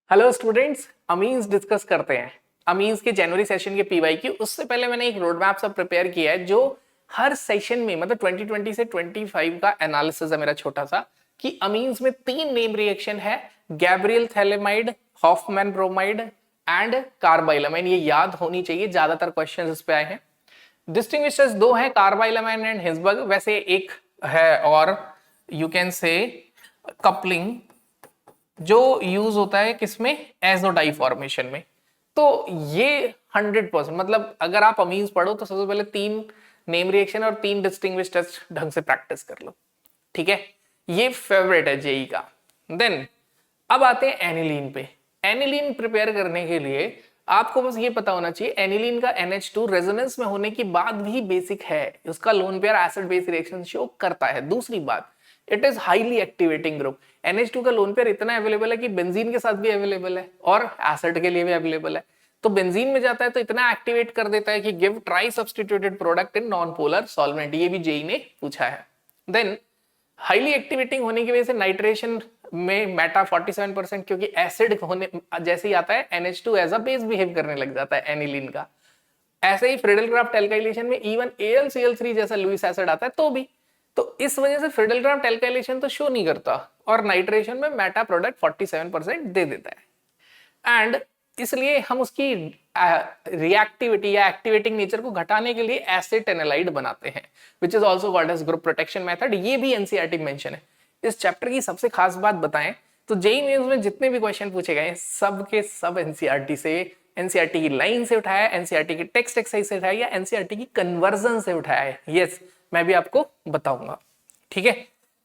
Hello students, amines discuss करते हैं। Amines के जनवरी सेशन के पीवाई की। उससे पहले मैंने एक रोड मैप सब प्रिपेयर किया है जो हर सेशन में मतलब 2020 से 25 का एनालिसिस है मेरा छोटा सा, कि अमीन्स में 3 नेम रिएक्शन है, Gabriel phthalimide, Hofmann bromide and carbylamine. ये याद होनी चाहिए, ज्यादातर क्वेश्चन इस पे आए हैं। डिस्टिंग्विशर्स 2 है, कार्बाइलामाइन एंड हिंसबर्ग। वैसे एक है और यू कैन से कपलिंग, जो यूज होता है किसमें, एजोडाई फॉर्मेशन में। तो ये 100% मतलब अगर आप अमीन्स पढ़ो तो सबसे पहले 3 नेम रिएक्शन और 3 डिस्टिंग्विश टेस्ट ढंग से प्रैक्टिस कर लो, ठीक है। ये फेवरेट है जेई का। देन अब आते हैं एनिलीन पे। एनिलीन प्रिपेयर करने के लिए आपको बस ये पता होना चाहिए, एनिलीन का NH2 रेजोनेंस में होने की बात भी बेसिक है, उसका lone pair acid base reaction show करता है। दूसरी बात, it is highly activating group. NH2 का लोन पेयर इतना अवेलेबल है कि बेंजीन के साथ भी अवेलेबल है और एसिड के लिए भी अवेलेबल है। तो बेंजीन में जाता है तो इतना एक्टिवेट कर देता है कि give try substituted product in non polar solvent. ये भी जेई ने पूछा है। देन हाईली एक्टिवेटिंग होने की वजह से नाइट्रेशन में मेटा 47%, क्योंकि एसिड होने जैसे ही आता है NH2 as a base behave करने लग जाता है एनिलीन का। ऐसे ही फ्रिडलक्राफ्ट एल्काइलेशन में इवन AlCl3 जैसा लुईस एसिड आता है तो भी। तो इस वजह से फ्रिडलक्राफ्ट एल्काइलेशन तो शो नहीं करता और नाइट्रेशन में मेटा प्रोडक्ट 47% दे देता है। एंड इसलिए हम उसकी रिएक्टिविटी या एक्टिवेटिंग नेचर को घटाने के लिए एसिटेनेलाइड बनाते हैं, which is also called age group protection method. ये भी एनसीईआरटी मेंशन है। इस चैप्टर की सबसे खास बात बताएं तो जेईई मेंस में जितने भी क्वेश्चन पूछे गए सब के सब एनसीईआरटी से, एनसीईआरटी की लाइन से उठाया, एनसीईआरटी की टेक्स्ट एक्सरसाइज से उठाया या एनसीईआरटी की कन्वर्जन से उठाया है। यस, मैं भी आपको बताऊंगा, ठीक है।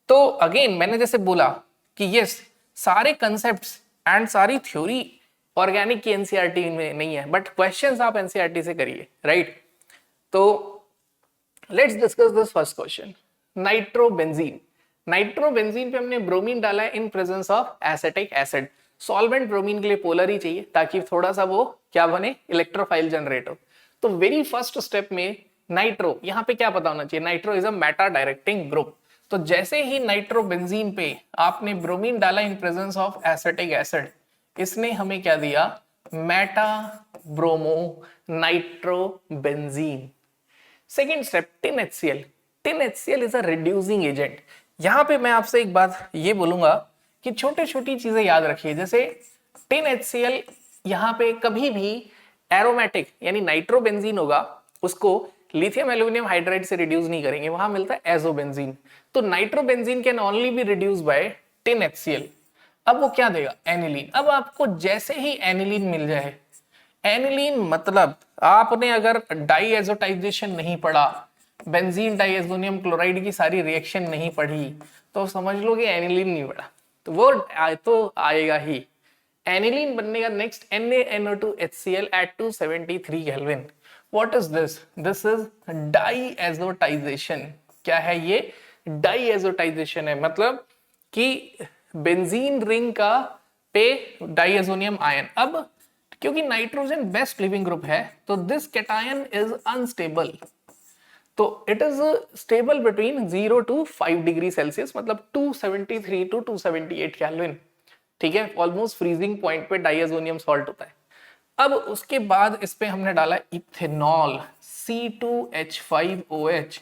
तो अगेन मैंने जैसे बोला कि यस, सारे कंसेप्ट्स एंड सारी थ्योरी ऑर्गेनिक की एनसीईआरटी में नहीं है, बट क्वेश्चंस आप एनसीईआरटी से करिए, राइट। तो let's discuss this first question. Nitrobenzene. Nitrobenzene पे हमने ब्रोमीन डाला है in presence of acetic acid. Solvent bromine के लिए पोलर ही चाहिए ताकि थोड़ा सा वो क्या बने, इलेक्ट्रोफाइल जनरेट हो। तो वेरी फर्स्ट स्टेप में नाइट्रो, यहां पे क्या पता होना चाहिए, nitro is a Meta directing group. तो जैसे ही नाइट्रोबेंजीन पे आपने ब्रोमीन डाला in presence of acetic acid, इसने हमें क्या दिया, Meta bromo nitrobenzene. Second step, tin HCl। Tin HCl is a reducing agent. यहां पे मैं आपसे एक बात ये बोलूंगा कि छोटी छोटी चीजें याद रखिए। जैसे टिन HCl यहां पे कभी भी एरोमेटिक यानी नाइट्रोबेंजीन होगा, उसको लिथियम एल्यूमिनियम हाइड्राइड से रिड्यूस नहीं करेंगे, वहां मिलता है एजोबेंजीन। तो nitrobenzene can only be reduce by tin HCl। अब वो क्या देगा, एनिलीन। अब आपको जैसे ही एनिलीन मिल जाए, एनिलीन मतलब आपने अगर डाईएजोटाइजेशन नहीं पढ़ा, बेंजीन डाइएजोनियम क्लोराइड की सारी रिएक्शन नहीं पढ़ी, तो समझ लो कि एनिलीन नहीं पढ़ा। तो वो तो आएगा ही। एनिलीन बनने का नेक्स्ट NaNO2HCl at 273 केल्विन। What is this, this is diazotization. क्या है ये, डाईएजोटाइजेशन है, मतलब कि बेंजीन रिंग का पे डाइएजोनियम आयन। अब क्योंकि नाइट्रोजन बेस्ट लिविंग ग्रुप है तो दिस कैटायन इज अनस्टेबल। तो it is stable between 0 to 5 degree Celsius, मतलब 273 to 278 केल्विन, ठीक है। ऑलमोस्ट फ्रीजिंग पॉइंट पे डाइएजोनियम सॉल्ट होता है। अब उसके बाद इस पे हमने डाला इथेनॉल C2H5OH।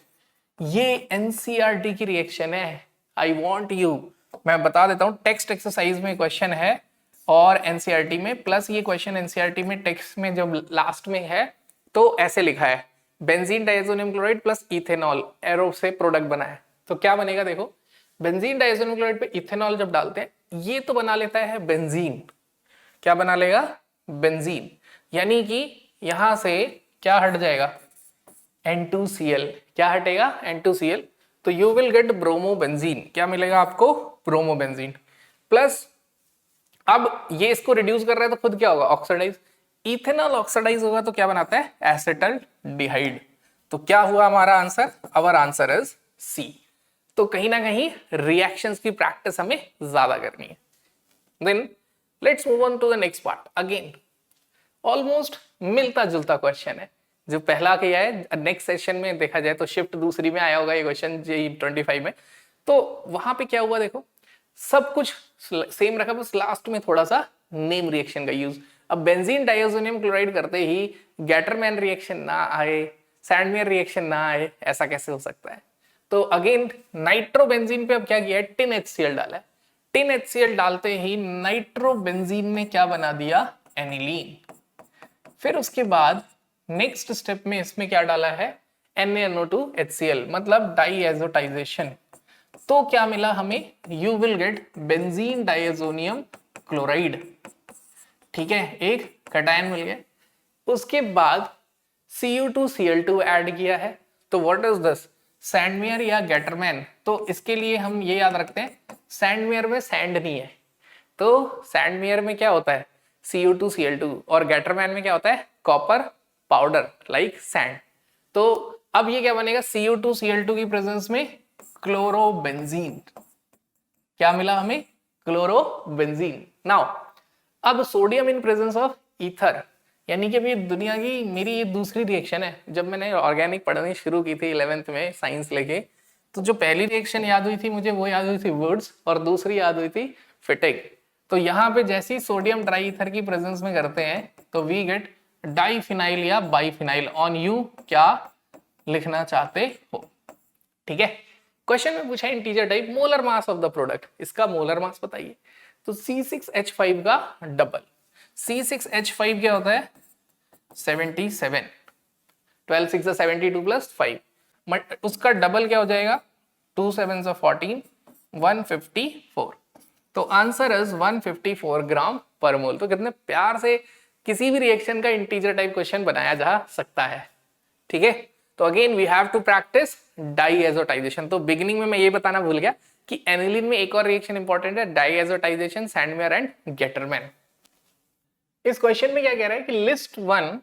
ये एनसीईआरटी की रिएक्शन है। आई वांट यू, मैं बता देता हूं, टेक्स्ट एक्सरसाइज में क्वेश्चन है और एनसीईआरटी में, प्लस ये क्वेश्चन एनसीईआरटी में टेक्स्ट में जब लास्ट में है तो ऐसे लिखा है, benzene diazonium chloride plus ethanol arrow से प्रोडक्ट बना है। तो क्या बनेगा देखो, बेंजीन डाइएजोनियम क्लोराइड पे इथेनॉल जब डालते हैं ये तो बना लेता है बेंजीन। क्या बना लेगा, बेंजीन। यानी कि यहां से क्या हट जाएगा, N2Cl। क्या हटेगा, N2Cl। तो यू विल गेट ब्रोमोबेंजीन। क्या मिलेगा आपको, ब्रोमोबेंजीन। प्लस अब ये इसको रिड्यूस कर रहा है तो खुद क्या होगा, ऑक्सीडाइज। इथेनॉल ऑक्सीडाइज होगा तो क्या बनाता है, एसिटल्डिहाइड। तो क्या हुआ हमारा answer, our answer is C. तो कहीं ना कहीं रिएक्शंस की प्रैक्टिस हमें ज्यादा करनी है। Then let's move on to the next part. Again almost मिलता जुलता क्वेश्चन है जो पहला किया है। नेक्स्ट सेशन में देखा जाए तो शिफ्ट दूसरी में आया होगा ये क्वेश्चन JEE 25 में। तो वहां पे क्या हुआ देखो, सब कुछ सेम रखा, बस लास्ट में थोड़ा सा नेम रिएक्शन का यूज। अब बेंजीन डाइओसोनियम क्लोराइड करते ही गैटरमैन रिएक्शन ना आए, सैंडमेयर रिएक्शन ना आए, ऐसा कैसे हो सकता है? तो अगेन नाइट्रोबेंजीन पे अब क्या किया है, टिन HCl डाला है। टिन HCl डालते ही नाइट्रोबेंजीन ने क्या बना दिया, एनिलीन। फिर उसके बाद नेक्स्ट स्टेप में इसमें क्या डाला है, NaNO2HCl, मतलब डाइएजोटाइजेशन। तो क्या मिला हमें, you will get benzene diazonium chloride. ठीक है, एक कैटायन मिल गया। उसके बाद Cu2Cl2 ऐड किया है, तो व्हाट इज दिस, सैंडमेयर या गैटरमैन। तो इसके लिए हम ये याद रखते हैं, सैंडमेयर में सैंड नहीं है, तो सैंडमेयर में क्या होता है, Cu2Cl2, और गैटरमैन में क्या होता है, कॉपर पाउडर लाइक सैंड। तो अब ये क्या बनेगा, Cu2Cl2 की प्रेजेंस में क्लोरोबेंजीन। क्या मिला हमें, क्लोरोबेंजीन। नाउ अब sodium in presence of ether, यानी कि अभी दुनिया की मेरी ये दूसरी रिएक्शन है। जब मैंने ऑर्गेनिक पढ़नी शुरू की थी 11th में साइंस लेके, तो जो पहली रिएक्शन याद हुई थी मुझे, वो याद हुई थी वुड्स, और दूसरी याद हुई थी फिटिक। तो यहाँ पे जैसे ही सोडियम ट्राई ईथर की प्रेजेंस में करते हैं तो वी गेट डाइफिनाइल या बाइफिनाइल। ऑन यू क्या लिखना चाहते हो, ठीक है। क्वेश्चन में पूछा integer type, molar mass of the product, इसका मोलर मास बताइए। तो C6H5 का डबल, C6H5 क्या होता है, 77, 12 6 72 प्लस 5, उसका डबल क्या हो जाएगा, 2 7 14, 154। तो आंसर इज 154 ग्राम पर मोल। तो कितने प्यार से किसी भी रिएक्शन का इंटीजर टाइप क्वेश्चन बनाया जा सकता है, ठीक है। तो again we have to practise diazotization. तो बिगिनिंग में मैं ये बताना भूल गया कि एनिलीन में एक और रिएक्शन इंपॉर्टेंट है, डाइएजोटाइजेशन, सैंडमेयर एंड गैटरमैन। इस क्वेश्चन में क्या कह रहा है कि लिस्ट 1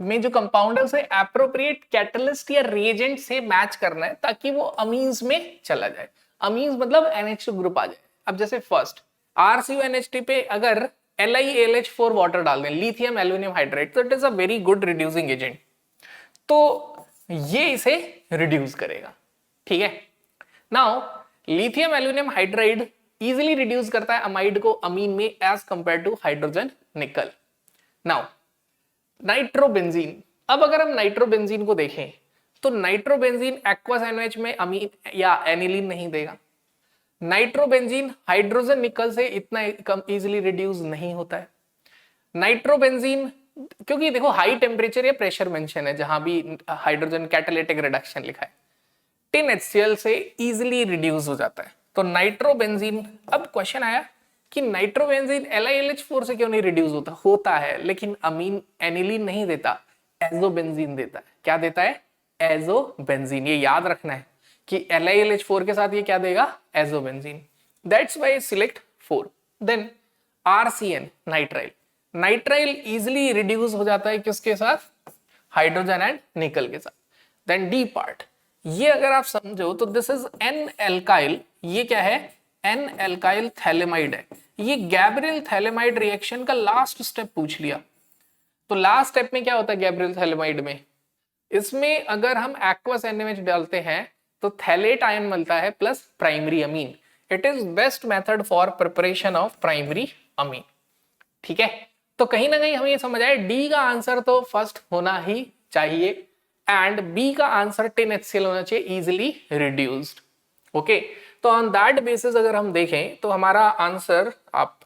में जो कंपाउंड है उसे एप्रोप्रिएट कैटलिस्ट या रिएजेंट से मैच करना है ताकि वो अमीन्स में चला जाए। अमीन्स मतलब NH2 ग्रुप आ जाए। अब जैसे फर्स्ट RCONH3 पे अगर LiAlH4 वाटर डाल दें, लिथियम एल्यूमिनियम हाइड्राइड, तो it is a very good reducing agent, तो ये इसे रिड्यूस करेगा, ठीक है। Now lithium aluminium hydride easily reduce करता है अमाइड को अमीन में एज कंपेयर टू हाइड्रोजन निकल। नाउ नाइट्रोबेंजीन, अब अगर हम नाइट्रोबेंजीन को देखें तो नाइट्रोबेंजीन एक्वस NH में अमीन या एनिलीन नहीं देगा। नाइट्रोबेंजीन हाइड्रोजन निकल से इतना कम इजीली रिड्यूस नहीं होता है। नाइट्रोबेंजीन क्योंकि देखो हाई टेम्परेचर या प्रेशर मेंशन है जहां भी हाइड्रोजन कैटालिटिक रिडक्शन लिखा है, टिन HCl से इजीली रिड्यूस हो जाता है। तो नाइट्रोबेंजीन, अब क्वेश्चन आया कि नाइट्रोबेंजीन LiLH4 से क्यों नहीं रिड्यूस होता, होता है लेकिन अमीन एनिलीन नहीं देता, एजोबेंजीन देता है। क्या देता है, एजोबेंजीन। ये याद रखना है कि LiLH4 के साथ ये क्या देगा, azobenzene. That's why select 4। Then RCN nitrile, nitrile easily reduce हो जाता है किसके साथ, हाइड्रोजन एंड निकल के साथ। देन डी पार्ट, ये अगर आप समझो तो दिस इज एन एल्काइल, ये क्या है, एन एल्काइल थैलेमाइड है। ये गैब्रियल थैलेमाइड रिएक्शन का लास्ट स्टेप पूछ लिया। तो लास्ट स्टेप में क्या होता है गैब्रियल थैलेमाइड में, इसमें अगर हम एक्वस NaOH डालते हैं तो थैलेट आयन मिलता है plus primary amine. It is best method for preparation of primary amine, ठीक है। तो कहीं ना कहीं हमें ये समझ आए डी का आंसर तो फर्स्ट होना ही चाहिए एंड बी का आंसर टिन HCl होना चाहिए, इजिली रिड्यूस्ड। ओके, तो ऑन दैट बेसिस अगर हम देखें तो हमारा आंसर, आप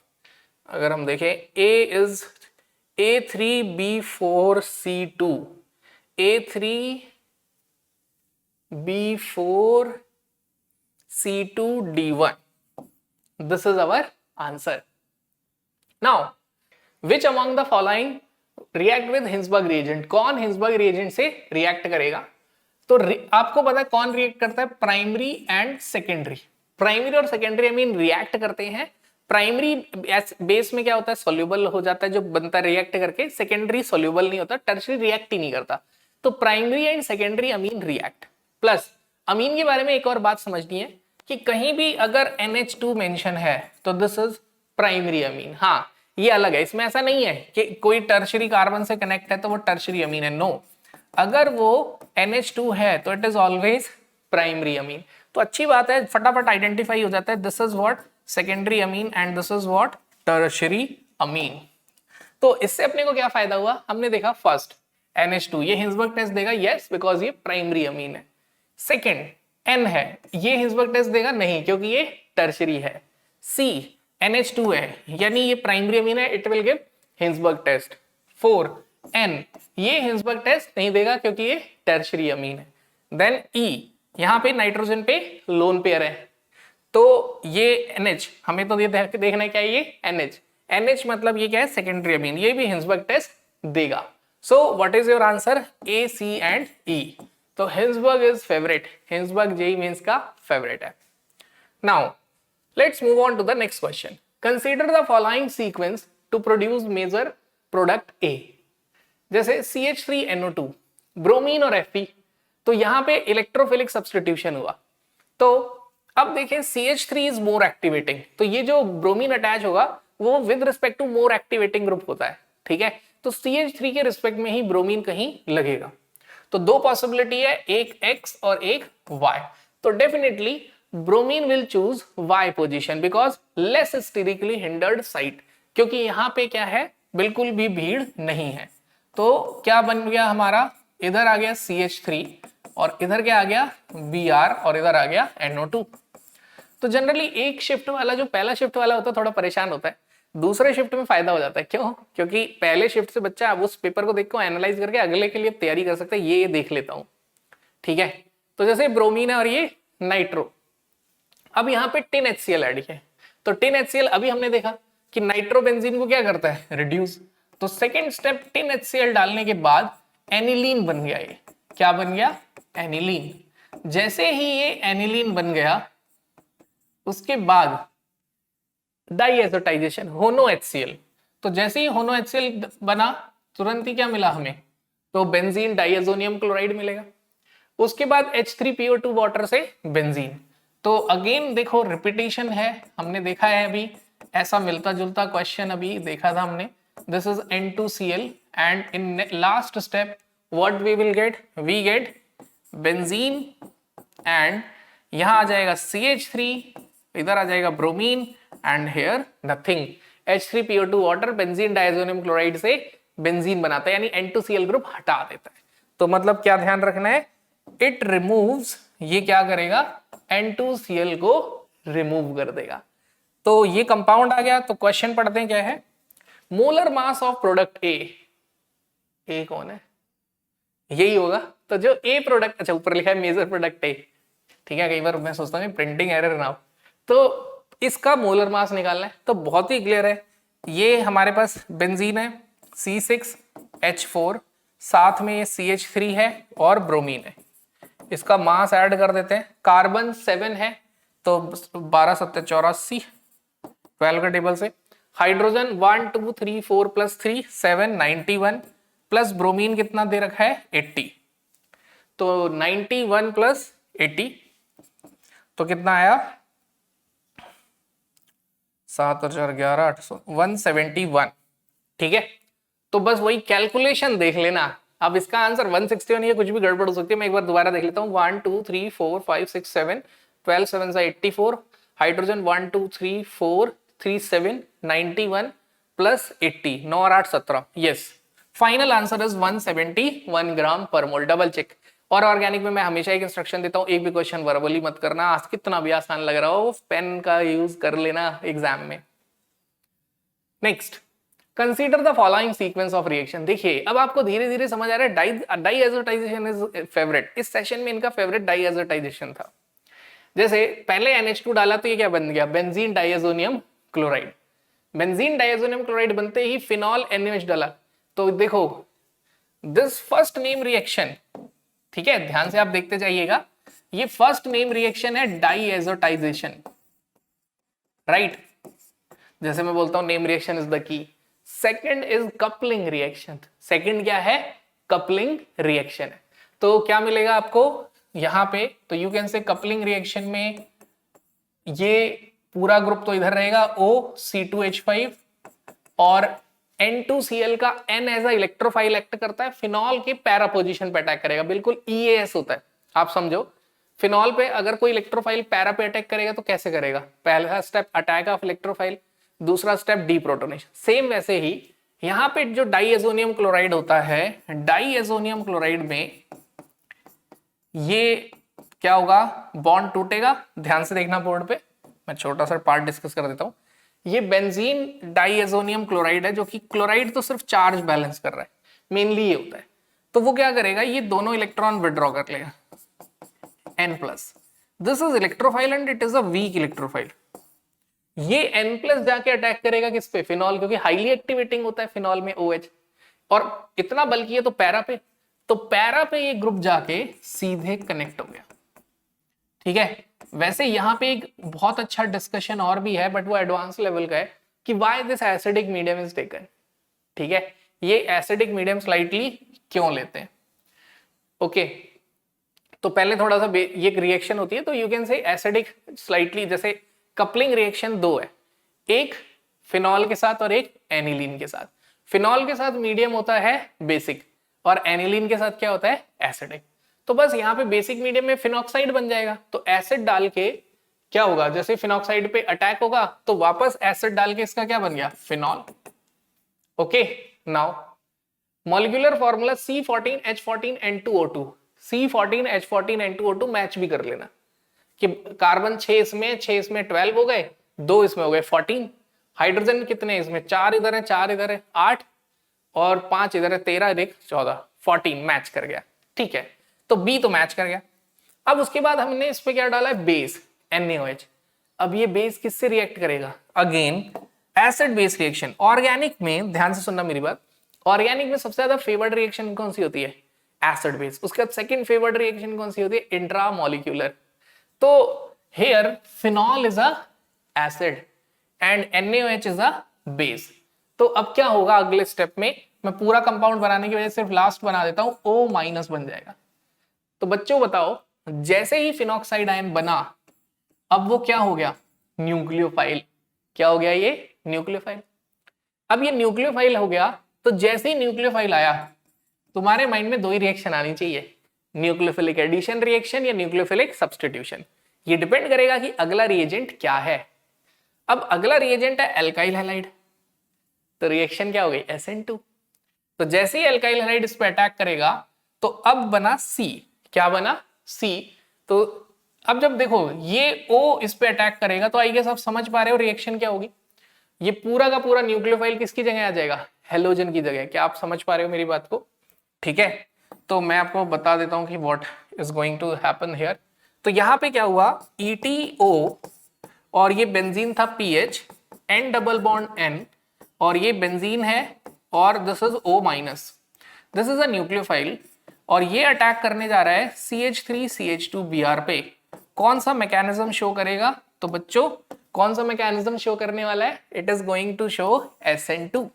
अगर हम देखें, ए is A3B4C2, A3B4C2D1, this is our answer. Now which among the following react with Hinsberg reagent, कौन हिंसबर्ग रिएजेंट से रिएक्ट करेगा। तो आपको पता है कौन रिएक्ट करता है, प्राइमरी एंड सेकेंडरी। प्राइमरी और सेकेंडरी अमीन रिएक्ट करते हैं। प्राइमरी बेस में क्या होता है, सोल्यूबल हो जाता है जो बनता है रिएक्ट करके, सेकेंडरी सोल्यूबल नहीं होता, टर्शरी रिएक्ट ही नहीं करता। तो primary and secondary amine react. Plus amine के बारे में एक और बात समझनी है कि कहीं भी अगर NH2 मेंशन है तो दिस इज प्राइमरी अमीन। हाँ, ये अलग है, इसमें ऐसा नहीं है कि कोई टर्शरी कार्बन से कनेक्ट है तो वो टर्शरी अमीन है, नो। अगर वो NH2 है तो it is always primary amine. तो अच्छी बात है, फटाफट आइडेंटिफाई हो जाता है, this is what secondary amine and this is what tertiary अमीन। तो इससे अपने को क्या फायदा हुआ, हमने देखा फर्स्ट NH2 ये हिंसबर्ग टेस्ट देगा, यस बिकॉज ये प्राइमरी अमीन है। सेकंड N है, ये हिंसबर्ग टेस्ट देगा नहीं क्योंकि ये टर्शरी है। C NH2 है यानी ये प्राइमरी अमीन है, it will give Hinsberg test. 4 N ये हिंसबर्ग टेस्ट नहीं देगा क्योंकि ये टर्शरी अमीन है। देन E यहाँ पे नाइट्रोजन पे लोन पेयर है, तो ये NH हमें तो ये देखना है क्या है, ये NH मतलब ये क्या है, सेकेंडरी अमीन, ये भी हिंसबर्ग टेस्ट देगा। So what is your answer, A, C and E। तो Hinsberg is favourite, Hinsberg JEE Mains का फेवरेट है। Now let's move on to the next question. Consider the following sequence to produce major product A। जैसे CH3NO2 bromine और Fe, तो यहां पे electrophilic substitution हुआ। तो अब देखें CH3 इज मोर एक्टिवेटिंग, तो ये जो ब्रोमीन अटैच होगा वो with respect to more activating group होता है, ठीक है। तो CH3 के रिस्पेक्ट में ही ब्रोमीन कहीं लगेगा। तो दो पॉसिबिलिटी है, एक X और एक Y। तो definitely bromine will choose Y position because less sterically hindered site, क्योंकि यहां पे क्या है, बिल्कुल भी भीड़ नहीं है। तो क्या बन गया हमारा, इधर आ गया CH3 और इधर क्या आ गया Br और इधर आ गया NO2। तो जनरली एक शिफ्ट वाला, जो पहला शिफ्ट वाला होता है थोड़ा परेशान होता है, दूसरे शिफ्ट में फायदा हो जाता है। क्यों, क्योंकि पहले शिफ्ट से बच्चा उस पेपर को देख को एनालाइज करके अगले के लिए तैयारी कर सकता है, ये देख लेता हूं, ठीक है। तो जैसे ब्रोमीन है और ये नाइट्रो, अब यहाँ पे टिन HCl ऐड है, तो टिन HCl अभी हमने देखा कि नाइट्रोबेंजीन को क्या करता है, रिड्यूस। तो सेकेंड स्टेप टिन HCl डालने के बाद एनिलीन बन गया, ये क्या बन गया, एनिलीन। जैसे ही ये एनिलीन बन गया उसके बाद डाईएजोटाइजेशन होनो HCl, तो जैसे ही होनो HCl बना तुरंत ही क्या मिला हमें, तो बेंजीन डाइएजोनियम क्लोराइड मिलेगा। उसके बाद H3PO2 वाटर से बेंजीन। तो अगेन देखो रिपीटेशन है, हमने देखा है अभी ऐसा मिलता जुलता क्वेश्चन अभी देखा था हमने। This is N2Cl and in last step what we will get, we get benzene and यहां आ जाएगा CH3, इधर आ जाएगा ब्रोमीन and here nothing. H3PO2 water benzene diazonium chloride से बेंजीन बनाता है, यानी N2Cl ग्रुप हटा देता है। तो मतलब क्या ध्यान रखना है, इट रिमूव्स, ये क्या करेगा, N2Cl को रिमूव कर देगा। तो ये कंपाउंड आ गया। तो क्वेश्चन पढ़ते हैं क्या है, मोलर मास ऑफ प्रोडक्ट ए कौन है, यही होगा। तो जो ए प्रोडक्ट, अच्छा ऊपर लिखा है मेजर प्रोडक्ट ए, ठीक है, कई बार मैं सोचता हूँ प्रिंटिंग एरर ना हो। तो इसका मोलर मास निकालना है, तो बहुत ही क्लियर है, ये हमारे पास बेंजीन है C6H4, साथ में ये CH3 है और ब्रोमीन है। इसका मास ऐड कर देते हैं, कार्बन 7 है तो 12 7 84, 12 का टेबल से। हाइड्रोजन 1 2 3 4 प्लस 3 7 91 प्लस ब्रोमीन कितना दे रखा है 80, तो 91 प्लस 80 तो कितना आया 7 और 4 11 800 171, ठीक है। तो बस वही कैलकुलेशन देख लेना। अब इसका आंसर 161 है, कुछ भी गड़बड़ हो सकती है, मैं एक बार दोबारा देख लेता हूँ। 1 2 3 4 5 6 7 12 7 से 84, हाइड्रोजन 1 2 3 4 3 7 91 प्लस 80, 9 और 8 17, yes final answer is 171 gram per mole. Double check. और ऑर्गेनिक में मैं हमेशा एक इंस्ट्रक्शन देता हूँ, एक भी क्वेश्चन वर्बली मत करना, आज कितना भी आसान लग रहा हो पेन का यूज कर लेना एग्जाम में। Next, consider the following sequence of reaction. देखिए अब आपको धीरे धीरे समझ आ रहा है डाईएजोटाइजेशन इज फेवरेट। इस सेशन में इनका फेवरेट डाईएजोटाइजेशन था। जैसे पहले NH2 डाला तो ये क्या बन गया, benzene diazonium chloride. Benzene diazonium chloride बनते ही फिनॉल NaOH डाला, तो देखो दिस फर्स्ट नेम रिएक्शन, ठीक है, ध्यान से आप देखते जाइएगा, ये फर्स्ट नेम रिएक्शन है डाईएजोटाइजेशन, राइट। जैसे मैं बोलता हूं name reaction is the key. Second is coupling reaction, second क्या है, कपलिंग रिएक्शन है। तो क्या मिलेगा आपको यहां पे, तो you can say coupling reaction में ये पूरा ग्रुप तो इधर रहेगा OC2H5 और N2Cl का N as a electrophile act करता है, फिनॉल के पैरा पोजीशन पे अटैक करेगा, बिल्कुल EAS होता है। आप समझो फिनॉल पे अगर कोई इलेक्ट्रोफाइल पैरा पे अटैक करेगा तो कैसे करेगा, पहला स्टेप अटैक ऑफ इलेक्ट्रोफाइल, दूसरा स्टेप डीप्रोटोनेशन। सेम वैसे ही यहाँ पे जो डाईएजोनियम क्लोराइड होता है, डाईएजोनियम क्लोराइड में ये क्या होगा, बॉन्ड टूटेगा। ध्यान से देखना बोर्ड पे, मैं छोटा सा पार्ट डिस्कस कर देता हूं। ये बेंजीन डाईएजोनियम क्लोराइड है, जो कि क्लोराइड तो सिर्फ चार्ज बैलेंस कर रहा है, मेनली ये होता है। तो वो क्या करेगा, ये दोनों इलेक्ट्रॉन विड्रॉ कर लेगा, N+। This is electrophile and it is a weak electrophile. ये N+ जाके अटैक करेगा किस पे, फिनॉल, क्योंकि हाईली एक्टिवेटिंग होता है फिनॉल में OH, और इतना बल्कि है तो पैरा पे। तो पैरा पे ये ग्रुप जाके सीधे कनेक्ट हो गया। ठीक है, वैसे यहाँ पे एक बहुत अच्छा डिस्कशन और भी है, बट वो एडवांस लेवल का है, कि why this acidic medium is taken. ठीक है, ये एसिडिक मीडियम स्लाइटली क्यों लेते हैं। ओके, तो पहले थोड़ा सा ये रिएक्शन होती है, तो you can say acidic slightly, जैसे कपलिंग रिएक्शन दो है, एक फिनॉल के साथ और एक एनिलीन के साथ। फिनॉल के साथ मीडियम होता है बेसिक, और एनिलीन के साथ क्या होता है, एसिडिक। तो बस यहाँ पे बेसिक मीडियम में फिनॉक्साइड बन जाएगा, तो एसिड डाल के क्या होगा, जैसे फिनॉक्साइड पे अटैक होगा तो वापस एसिड डाल के इसका क्या बन गया, phenol. Okay, now molecular formula C14H14N2O2, C14H14N2O2 match भी कर लेना, कि कार्बन 6 इसमें, 6 इसमें 12 हो गए, 2 इसमें हो गए 14। हाइड्रोजन कितने इसमें, 4 इधर है, 4 इधर है, 8, और 5 इधर है, 13, 14, 14 मैच कर गया। ठीक है, तो बी तो मैच कर गया। अब उसके बाद हमने इस पे क्या डाला है, बेस NaOH। अब ये बेस किससे रिएक्ट करेगा, again acid base reaction. Organic में ध्यान से सुनना मेरी बात, ऑर्गेनिक में सबसे ज्यादा फेवर्ड रिएक्शन कौन सी होती है, एसिड बेस। उसके बाद सेकंड फेवर्ड रिएक्शन कौन सी होती है, इंट्रामोलिक्यूलर। तो here phenol is a acid and NaOH is a base. तो अब क्या होगा अगले स्टेप में, मैं पूरा कंपाउंड बनाने की वजह से सिर्फ लास्ट बना देता हूं, O- बन जाएगा। तो बच्चों बताओ, जैसे ही फिनॉक्साइड आयन बना, अब वो क्या हो गया, न्यूक्लियोफाइल। क्या हो गया, ये न्यूक्लियोफाइल। अब ये न्यूक्लियोफाइल हो गया, तो जैसे ही न्यूक्लियोफाइल आया, तुम्हारे माइंड में दो ही रिएक्शन आनी चाहिए, न्यूक्लियोफिलिक एडिशन रिएक्शन या न्यूक्लियोफिलिक सब्स्टिट्यूशन। ये डिपेंड करेगा कि अगला रिएजेंट क्या है। अब अगला रिएजेंट है एल्काइल हैलाइड, तो रिएक्शन क्या हो गई, SN2। तो जैसे ही एल्काइल हैलाइड इस पे अटैक करेगा, तो अब बना C। क्या बना, C। तो अब जब देखो ये O इस पे अटैक करेगा, तो आई गेस आप समझ पा रहे हो रिएक्शन क्या होगी। ये पूरा का पूरा न्यूक्लियोफाइल किसकी जगह आ जाएगा, हेलोजन की जगह। क्या आप समझ पा रहे हो मेरी बात को। ठीक है, तो मैं आपको बता देता हूं कि what is going to happen here. तो यहां पे क्या हुआ, ETO, और ये बेंजीन था PH, N double bond N, और ये बेंजीन है, और this is O-। This is a nucleophile, और ये अटैक करने जा रहा है CH3CH2Br पे। कौन सा मैकेनिज्म शो करेगा, तो बच्चों कौन सा मैकेनिज्म शो करने वाला है, it is going to show SN2।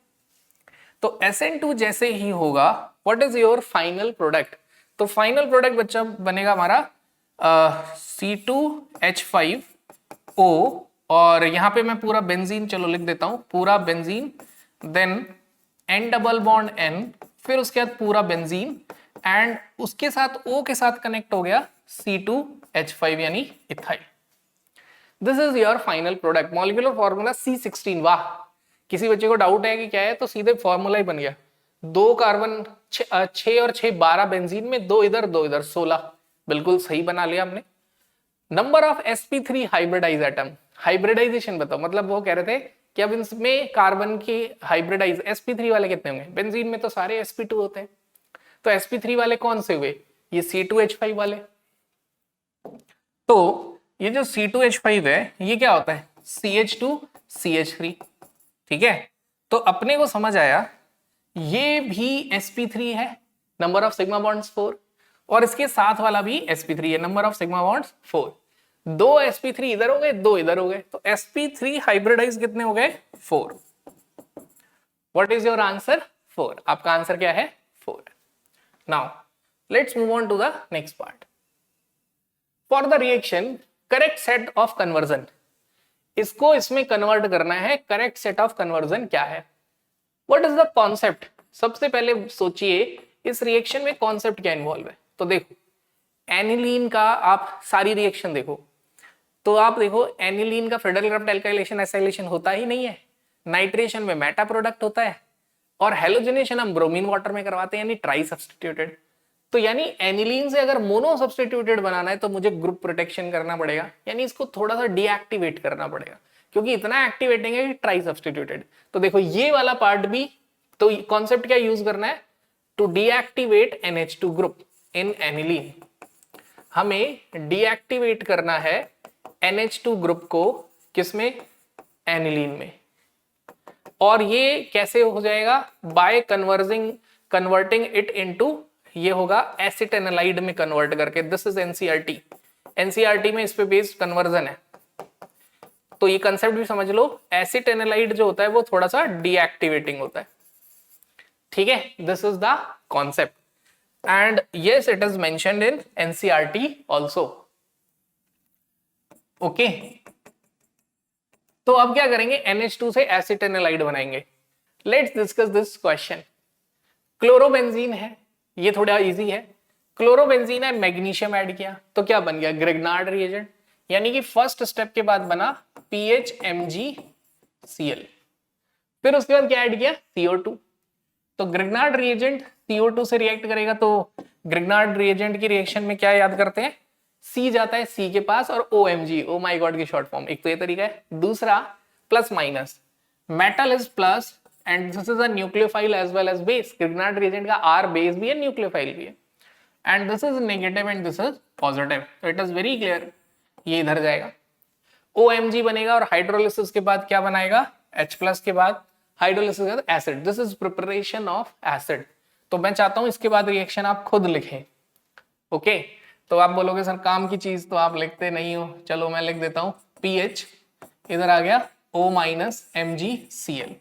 तो SN2 जैसे ही होगा, what is your final product. तो फाइनल प्रोडक्ट बच्चा बनेगा हमारा C2H5O, और यहां पे मैं पूरा बेंजीन चलो लिख देता हूं, पूरा benzene, then N double bond N, फिर उसके बाद पूरा बेंजीन, एंड उसके साथ O के साथ कनेक्ट हो गया C2H5 यानी ethyl. This is your final product. Molecular formula C16। वाह, किसी बच्चे को डाउट है कि क्या है, तो सीधे फॉर्मूला ही बन गया। 2 कार्बन 6 और 6 12 बेंजीन में, 2 इधर 2 इधर 16, बिल्कुल सही बना लिया हमने। Number of sp3 hybridise atom, hybridisation बताओ, मतलब वो कह रहे थे कि अब इसमें कार्बन की हाइब्रिडाइज sp3 वाले कितने होंगे, बेंजीन में तो सारे sp2 होते हैं, तो sp3 वाले कौन से हुए, ये C2H5 वाले। तो ये जो C2H5 है, ये क्या होता है, CH2CH3। ठीक है, तो अपने को समझ आया, ये भी sp3 है, नंबर ऑफ सिग्मा बॉन्ड्स 4, और इसके साथ वाला भी sp3 है, number of sigma bonds 4। 2 sp3 इधर हो गए, 2 इधर हो गए, तो sp3 हाइब्रिडाइज कितने हो गए, 4। What is your answer, 4। आपका आंसर क्या है, 4। Now let's move on to the next part. For the reaction correct set of conversion, इसको इसमें कन्वर्ट करना है, करेक्ट सेट ऑफ कन्वर्जन क्या है, व्हाट इज द कॉन्सेप्ट। सबसे पहले सोचिए इस रिएक्शन में कॉन्सेप्ट क्या इन्वॉल्व है। तो देखो एनिलीन का आप सारी रिएक्शन देखो, तो आप देखो एनिलीन का फेडरल ग्रुप एल्काइलेशन एसाइलेशन होता ही नहीं है, नाइट्रेशन में मेटा प्रोडक्ट होता है, और हेलोजनेशन हम ब्रोमीन वाटर में करवाते हैं, यानी ट्राई सब्स्टिट्यूटेड। तो यानी एनिलीन से अगर मोनो सब्स्टिट्यूटेड बनाना है तो मुझे ग्रुप प्रोटेक्शन करना पड़ेगा, यानी इसको थोड़ा सा डीएक्टिवेट करना पड़ेगा, क्योंकि इतना एक्टिवेटिंग है कि ट्राई सब्स्टिट्यूटेड। तो देखो ये वाला पार्ट भी, तो कॉन्सेप्ट क्या यूज करना है, to deactivate NH2 group in aniline. हमें डीएक्टिवेट करना है NH2 ग्रुप को, किसमें, एनिलीन में। और ये कैसे हो जाएगा, बाय कन्वर्टिंग इट इनटू, ये होगा एसिटेनालाइड में कन्वर्ट करके। दिस इज एनसीईआरटी में इस पे बेस्ड कन्वर्जन है, तो ये कंसेप्ट भी समझ लो। एसिटेनालाइड जो होता है वो थोड़ा सा डीएक्टिवेटिंग होता है, ठीक है। This is the concept and yes it is mentioned in NCERT also, okay. तो अब क्या करेंगे, NH2 से एसिटेनालाइड बनाएंगे। Let's discuss this question. Chlorobenzene है, ये थोड़ा इजी है। क्लोरोबेंजीन है, मैग्नीशियम ऐड किया तो क्या बन गया, ग्रिग्नार्ड रिएजेंट, यानी कि फर्स्ट स्टेप के बाद बना PHMgCl। फिर उसके बाद क्या ऐड किया, CO2। तो ग्रिग्नार्ड रिएजेंट CO2 से रिएक्ट करेगा, तो ग्रिग्नार्ड रिएजेंट की रिएक्शन में क्या याद करते हैं, C जाता है C के पास और OMG, ओ माय गॉड की शॉर्ट फॉर्म। एक तो ये तरीका है। दूसरा plus minus, metal is plus and this is a nucleophile as well as base. Grignard reagent का R बेस भी है, न्यूक्लियोफाइल भी है, and this is negative and this is positive. तो इट इज वेरी क्लियर, ये इधर जाएगा, OMG बनेगा, और हाइड्रोलिसिस के बाद क्या बनाएगा, H+ के बाद हाइड्रोलिसिस के बाद acid. This is preparation of acid. तो मैं चाहता हूं इसके बाद रिएक्शन आप खुद लिखें, ओके। तो आप बोलोगे सर काम की चीज तो आप लिखते नहीं हो, चलो मैं लिख देता हूं, PH इधर आ गया O- MgCl।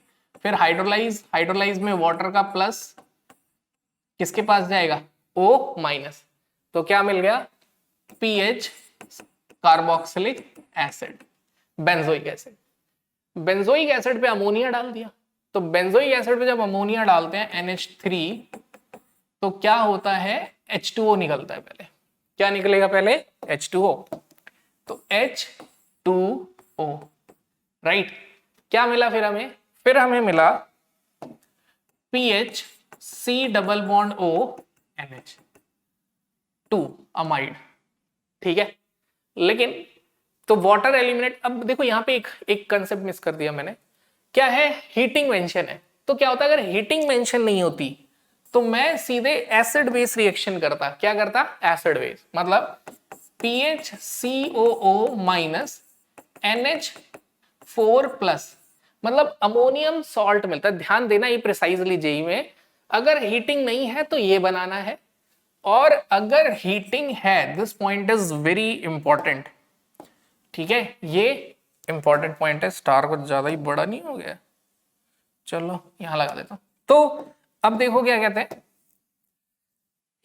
फिर हाइड्रोलाइज में वाटर का प्लस किसके पास जाएगा, O-। तो क्या मिल गया, PH carboxylic acid, benzoic acid. Benzoic acid पे अमोनिया डाल दिया, तो बेंजोइक एसिड पे जब अमोनिया डालते हैं NH3 तो क्या होता है, H2O निकलता है। पहले क्या निकलेगा, पहले H2O। तो H2O, राइट। क्या मिला फिर हमें, फिर हमें मिला PHC≡ONH2 अमाइड, ठीक है। लेकिन तो वाटर एलिमिनेट, अब देखो यहां पे एक कंसेप्ट मिस कर दिया मैंने, क्या है, हीटिंग मेंशन है। तो क्या होता है, अगर हीटिंग मेंशन नहीं होती तो मैं सीधे एसिड बेस रिएक्शन करता। क्या करता, एसिड बेस, मतलब PHCOO- NH4+, मतलब अमोनियम सॉल्ट मिलता है। ध्यान देना ये प्रिसाइजली जेई में, अगर हीटिंग नहीं है तो ये बनाना है, और अगर हीटिंग है, this point is very important, ठीक है, ये इंपॉर्टेंट पॉइंट है। स्टार कुछ ज्यादा ही बड़ा नहीं हो गया, चलो यहां लगा देता हूं। तो अब देखो क्या कहते हैं,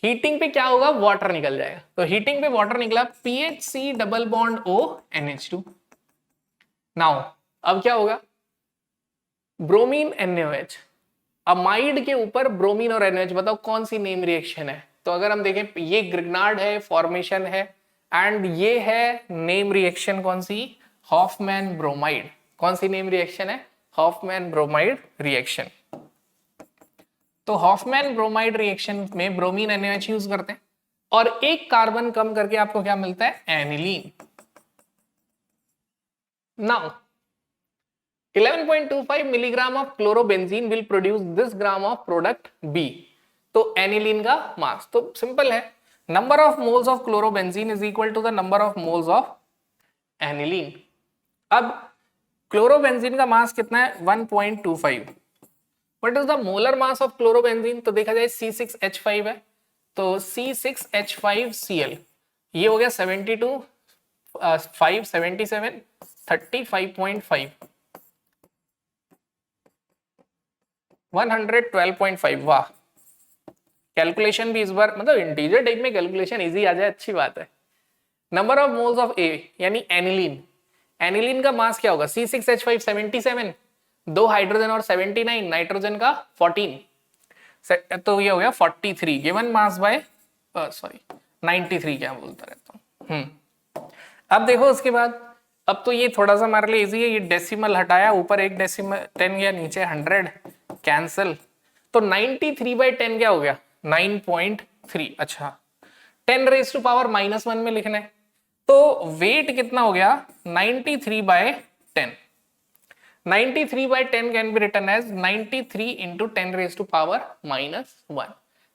हीटिंग पे क्या होगा, वाटर निकल जाएगा। तो हीटिंग पे वाटर निकला, PHC≡ONH2। नाउ अब क्या होगा, ब्रोमीन NaOH, अमाइड के ऊपर ब्रोमीन और NaOH, बताओ कौन सी नेम रिएक्शन है। तो अगर हम देखें, ये ग्रिग्नार्ड है, फॉर्मेशन है, एंड ये है नेम रिएक्शन कौन सी, हॉफमैन ब्रोमाइड। कौन सी नेम रिएक्शन है, हॉफमैन ब्रोमाइड रिएक्शन। तो हॉफमैन ब्रोमाइड रिएक्शन में ब्रोमीन NaOH यूज करते हैं, और एक कार्बन कम करके आपको क्या मिलता है, aniline. Now 11.25 milligram of chlorobenzene will produce this gram of product B। तो एनिलीन का मास तो सिंपल है, number of moles of chlorobenzene is equal to the number of moles of aniline. अब क्लोरोबेंजीन का मास कितना है, 1.25। What is the molar mass of chlorobenzene, तो देखा जाए C6H5 है, तो C6H5Cl, ये हो गया 72 5 77 35.5 112.5। वाह, कैलकुलेशन भी इस बार, मतलब इंटीजर टाइप में कैलकुलेशन इजी आ जाए अच्छी बात है। Number of moles of A यानी एनिलीन, एनिलीन का मास क्या होगा, C6H5 77, 2 हाइड्रोजन और 79, नाइट्रोजन का 14, तो ये हो गया 43 गिवन मास बाय, सॉरी 93, क्या बोलता रहता हूँ। अब देखो उसके बाद अब तो ये थोड़ा सा हमारे लिए इजी है, ये डेसिमल हटाया, ऊपर एक डेसिमल 10 गया, नीचे 100 कैंसिल, तो 93/10 क्या हो गया 9.3। अच्छा 10⁻⁻1 में लिखना है, तो वेट कितना हो गया 93/10। 93/10 can be written as 93 into 10⁻⁻1।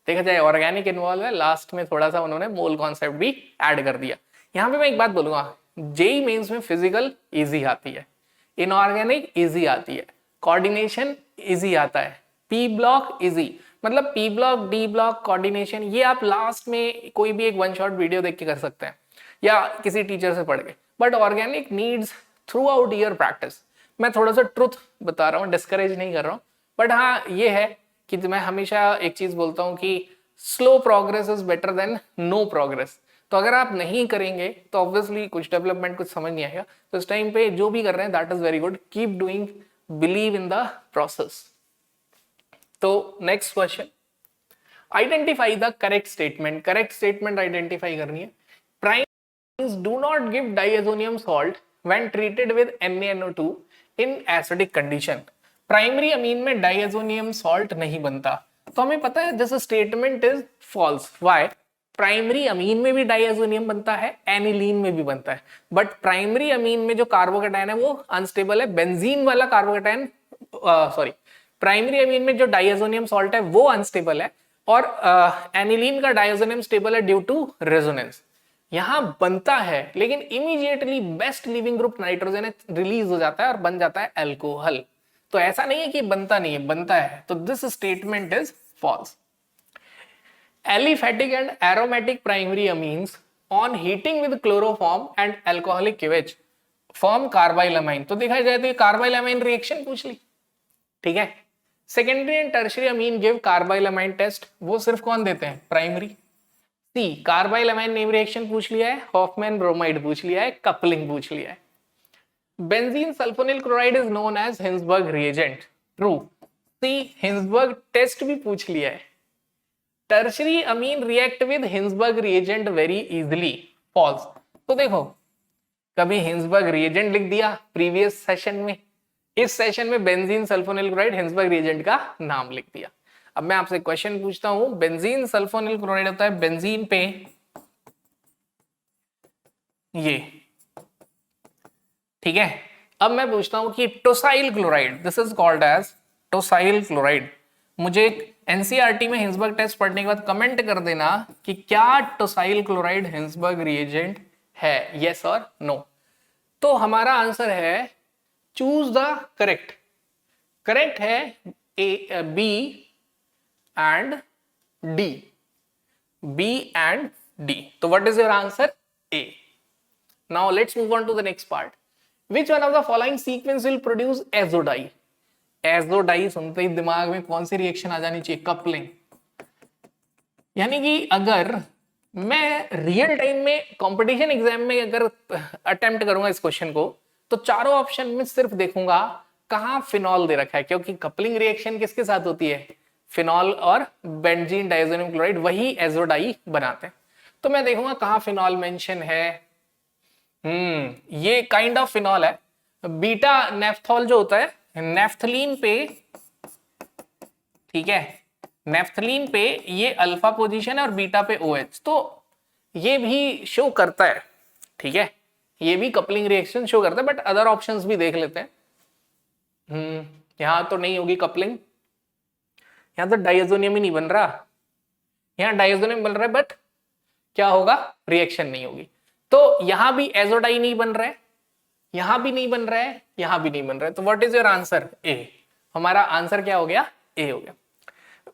देखा जाए ऑर्गेनिक इन्वॉल्व है, लास्ट में थोड़ा सा उन्होंने मोल कॉन्सेप्ट भी ऐड कर दिया। यहां पे मैं एक बात बोलूंगा, जेई मेंस में फिजिकल इजी आती है, इनऑर्गेनिक इजी आती है, कोऑर्डिनेशन इजी आता है, पी ब्लॉक इजी, मतलब P block, D block, coordination ये आप लास्ट में कोई भी एक वन शॉट वीडियो देख के कर सकते हैं या किसी टीचर से पढ़ के, but organic needs through out year practice. मैं थोड़ा सा ट्रुथ बता रहा हूँ, डिस्करेज नहीं कर रहा हूँ, बट हाँ ये है कि मैं हमेशा एक चीज बोलता हूँ कि slow progress is better than no progress. तो अगर आप नहीं करेंगे तो ऑब्वियसली कुछ डेवलपमेंट कुछ समझ नहीं आएगा। तो इस टाइम पे जो भी कर रहे हैं that is very good, keep doing, believe in the process. तो next question, identify the correct statement. Correct statement identify करनी है। Primaries do not give diazonium salt when treated with NaNO2 in acidic condition. Primary amine में diazonium salt नहीं बनता, तो हमें पता है this statement is false. Why? Primary amine में भी डाइएजोनियम बनता है, एनिलीन में भी बनता है, बट प्राइमरी अमीन में जो कार्बोकेटायन है वो अनस्टेबल है। बेंजीन वाला कार्बोकेटायन, सॉरी, प्राइमरी अमीन में जो डाइएजोनियम सॉल्ट है वो अनस्टेबल है, और एनिलीन का डाइएजोनियम स्टेबल है ड्यू टू रेजोनेंस। यहां बनता है लेकिन immediately best leaving group nitrogen release हो जाता है और बन जाता है अल्कोहल। तो ऐसा नहीं है कि बनता नहीं है, बनता है। तो this statement is false. Aliphatic and aromatic primary amines on heating with chloroform and alcoholic KOH form carbylamine। तो देखा जाए तो ये कार्बाइलामाइन रिएक्शन पूछ ली, ठीक है। Secondary and tertiary amine give carbylamine test, वो सिर्फ कौन देते हैं? Primary. See carbylamine name reaction पूछ लिया है, हॉफमैन ब्रोमाइड पूछ लिया है, कपलिंग पूछ लिया है। Benzene sulphonyl chloride is known as Hinsberg reagent, true. C Hinsberg test भी पूछ लिया है। Tertiary amine react with Hinsberg reagent very easily, false. तो देखो कभी हिंसबर्ग रिएजेंट लिख दिया प्रीवियस सेशन में, इस सेशन में benzene sulphonyl chloride Hinsberg reagent का नाम लिख दिया। अब मैं आपसे क्वेश्चन पूछता हूं, बेंजीन सल्फोनिल क्लोराइड होता है बेंजीन पे ये, ठीक है। अब मैं पूछता हूं कि tosyl chloride, this is called as tosyl chloride. मुझे एनसीईआरटी में हिंसबर्ग टेस्ट पढ़ने के बाद कमेंट कर देना कि क्या टोसाइल क्लोराइड हिंसबर्ग रिएजेंट है, यस और नो। तो हमारा आंसर है चूज द करेक्ट। करेक्ट है A, B and D, B and D. तो what is your answer? A. Now let's move on to the next part. Which one of the following sequence will produce azo dye? Azo dye सुनते ही दिमाग में कौन सी reaction आ जानी चाहिए? Coupling. यानी कि अगर मैं रियल टाइम में कंपटीशन एग्जाम में अगर अटेम्प्ट करूंगा इस क्वेश्चन को, तो चारों ऑप्शन में सिर्फ देखूंगा कहां फिनॉल दे रखा है, क्योंकि कपलिंग रिएक्शन किसके साथ होती है? फिनॉल और बेंजीन डाइएजोनियम क्लोराइड, वही एजोडाई बनाते हैं। तो मैं देखूंगा कहां फिनॉल मेंशन है। ये काइंड ऑफ फिनॉल है। बीटा नेफ्थॉल जो होता है नेफ्थलीन पे, ठीक है, नेफ्थलीन पे ये अल्फा पोजीशन है और बीटा पे OH, तो ये भी शो करता है, ठीक है, ये भी कपलिंग रिएक्शन शो करता है। बट अदर ऑप्शंस भी देख लेते हैं। यहां तो नहीं होगी कपलिंग, यहां तो डाइएजोनियम ही नहीं बन रहा, यहां डाइएजोनियम बन रहा है बट क्या होगा? रिएक्शन नहीं होगी। तो यहां भी एजोडाई नहीं बन रहा है, यहां भी नहीं बन रहा है, यहां भी नहीं बन रहा है। तो what is your answer? A. हमारा आंसर क्या हो गया? ए हो गया।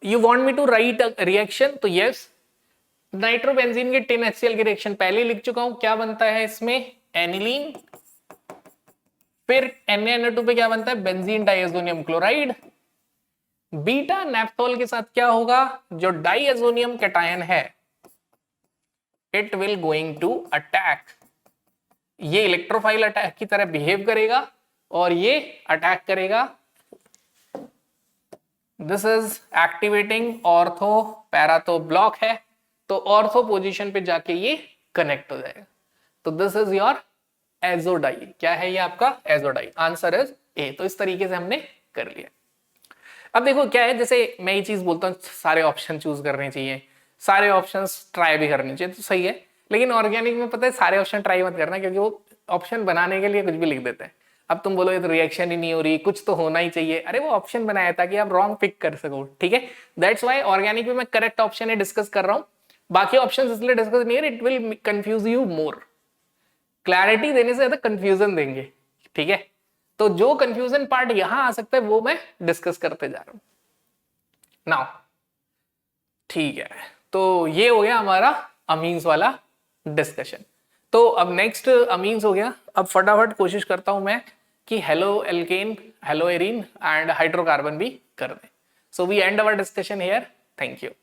You want me to write reaction? तो यस, नाइट्रोबेंजीन के 10 HCl की रिएक्शन पहले लिख चुका हूं। क्या बनता है इसमें? एनिलीन। फिर NaNO2 पे क्या बनता है? Benzene diazonium chloride. Beta naphthol के साथ क्या होगा? जो डाइएजोनियम कैटायन है it will going to attack, ये इलेक्ट्रोफाइल अटैक की तरह बिहेव करेगा और ये अटैक करेगा। This is activating ortho para, तो ब्लॉक है, तो ऑर्थो पोजीशन पे जाके ये कनेक्ट हो जाएगा। तो दिस इज योर एजोडाई। क्या है ये आपका? एजोडाई। Answer is A. तो इस तरीके से हमने कर लिया। अब देखो क्या है, जैसे मैं ये चीज बोलता हूँ सारे ऑप्शन चूज करने चाहिए, सारे ऑप्शंस ट्राई भी करने चाहिए, तो सही है। लेकिन ऑर्गेनिक में पता है सारे ऑप्शन ट्राई मत करना, क्योंकि वो ऑप्शन बनाने के लिए कुछ भी लिख देते हैं। अब तुम बोलो ये तो रिएक्शन ही नहीं हो रही, कुछ तो होना ही चाहिए। अरे वो ऑप्शन बनाया ताकि आप रॉन्ग पिक कर सको, ठीक है। दैट्स वाई ऑर्गेनिक में मैं करेक्ट ऑप्शन ही डिस्कस कर रहा हूँ, बाकी ऑप्शन इसलिए डिस्कस नहीं है, it will confuse you more. Clarity देने से ज्यादा कंफ्यूजन देंगे, ठीक है। तो जो कंफ्यूजन पार्ट यहां आ सकता है वो मैं डिस्कस करते जा रहा हूं नाउ, ठीक है। तो ये हो गया हमारा अमीन्स वाला डिस्कशन। तो अब नेक्स्ट अमीन्स हो गया। अब फटाफट कोशिश करता हूं मैं कि halo alkane, halo arene and hydrocarbon भी कर दें। So we end our discussion here. Thank you.